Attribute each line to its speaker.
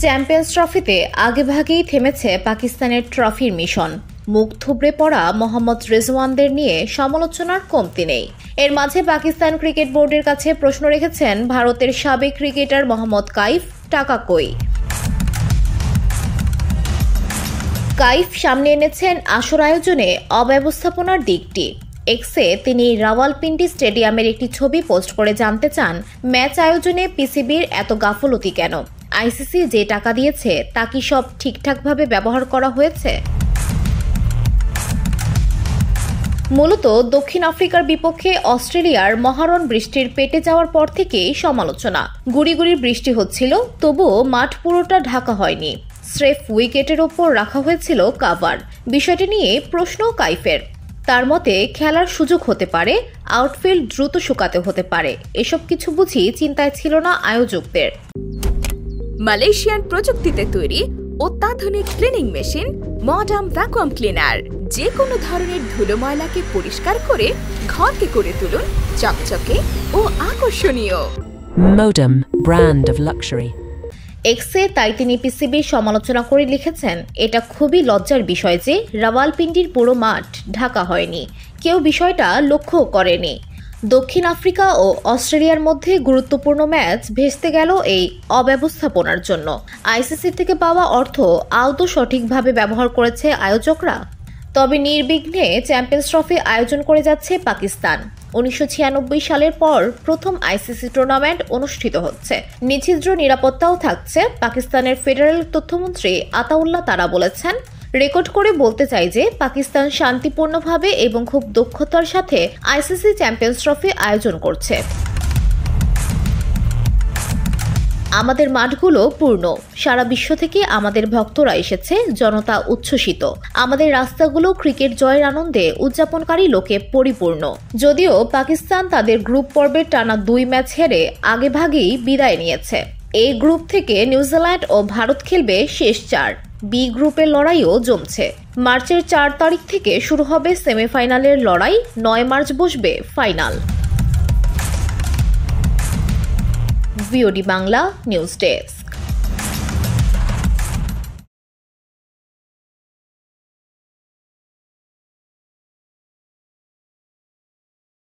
Speaker 1: Champions ট্রফিতে আগেভাগেই থেমেছে পাকিস্তানের ট্রফির মিশন। মুখ থুবড়ে পড়া মোহাম্মদ রেজওয়ানদের নিয়ে সমালোচনার কমতি নেই। এর মাঝে পাকিস্তান ক্রিকেট বোর্ডের কাছে প্রশ্ন রেখেছেন ভারতের সাবেক ক্রিকেটার মোহাম্মদ কাইফ। টাকা কই? কাইফ সামনে এনেছেন আসর আয়োজনে অব্যবস্থাপনার দিকটি। এক্সে তিনি রাওয়ালপিন্ডি স্টেডিয়ামের একটি ছবি পোস্ট করে জানতে চান, ম্যাচ আয়োজনে পিসিবির এত গাফলতি কেন? আইসিসি যে টাকা দিয়েছে তা কি সব ঠিকঠাকভাবে ব্যবহার করা হয়েছে? মূলত দক্ষিণ আফ্রিকার বিপক্ষে অস্ট্রেলিয়ার মহারণ বৃষ্টির পেটে যাওয়ার পর থেকেই সমালোচনা। গুড়ি গুড়ি বৃষ্টি হচ্ছিল, তবুও মাঠ পুরোটা ঢাকা হয়নি। স্রেফ উইকেটের ওপর রাখা হয়েছিল কাভার। বিষয়টি নিয়ে প্রশ্ন কাইফের। তার মতে খেলার সুযোগ হতে পারে, আউটফিল্ড দ্রুত শুকাতে হতে পারে। এসব কিছু বুঝি চিন্তায় ছিল না আয়োজকদের।
Speaker 2: মালয়েশিয়ান প্রযুক্তিতে তৈরি অত্যাধুনিক cleaning machine modern vacuum cleaner যে কোনো ধরনের ধুলো ময়লাকে পরিষ্কার করে ঘরকে করে তুলুন চকচকে ও আকর্ষণীয়।
Speaker 3: Modem, brand of luxury.
Speaker 1: এক্সে তাই তিনি পিসিবির সমালোচনা করে লিখেছেন, এটা খুবই লজ্জার বিষয় যে রাওয়ালপিন্ডির পুরো মাঠ ঢাকা হয়নি। কেউ বিষয়টা লক্ষ্য করেনি। দক্ষিণ আফ্রিকা ও অস্ট্রেলিয়ার মধ্যে গুরুত্বপূর্ণ ম্যাচ ভেস্তে গেল এই অব্যবস্থাপনার জন্য। আইসিসি থেকে পাওয়া অর্থ আদৌ সঠিকভাবে ব্যবহার করেছে আয়োজকরা? তবে নির্বিঘ্নে চ্যাম্পিয়ন্স ট্রফি আয়োজন করে যাচ্ছে পাকিস্তান। 1996 সালের পর প্রথম আইসিসি টুর্নামেন্ট অনুষ্ঠিত হচ্ছে। নিচ্ছিদ্র নিরাপত্তাও থাকছে। পাকিস্তানের ফেডারেল তথ্যমন্ত্রী আতাউল্লাহ তারা বলেছেন, রেকর্ড করে বলতে চাই যে পাকিস্তান শান্তিপূর্ণভাবে এবং খুব দক্ষতার সাথে আইসিসি চ্যাম্পিয়ন্স ট্রফি আয়োজন করছে। আমাদের মাঠগুলো পূর্ণ। সারা বিশ্ব থেকে আমাদের ভক্তরা এসেছে, জনতা উচ্ছ্বসিত। আমাদের রাস্তাগুলো ক্রিকেট জয়ের আনন্দে উদযাপনকারী লোকে পরিপূর্ণ। যদিও পাকিস্তান তাদের গ্রুপ পর্বের টানা 2 ম্যাচ হেরে আগেভাগেই বিদায় নিয়েছে। এই গ্রুপ থেকে নিউজিল্যান্ড ও ভারত খেলবে শেষ 4। বি গ্রুপের লড়াইও জমছে। মার্চের 4 তারিখ থেকে শুরু হবে সেমিফাইনালের লড়াই। 9 মার্চ বসবে final. VOD Bangla news desk.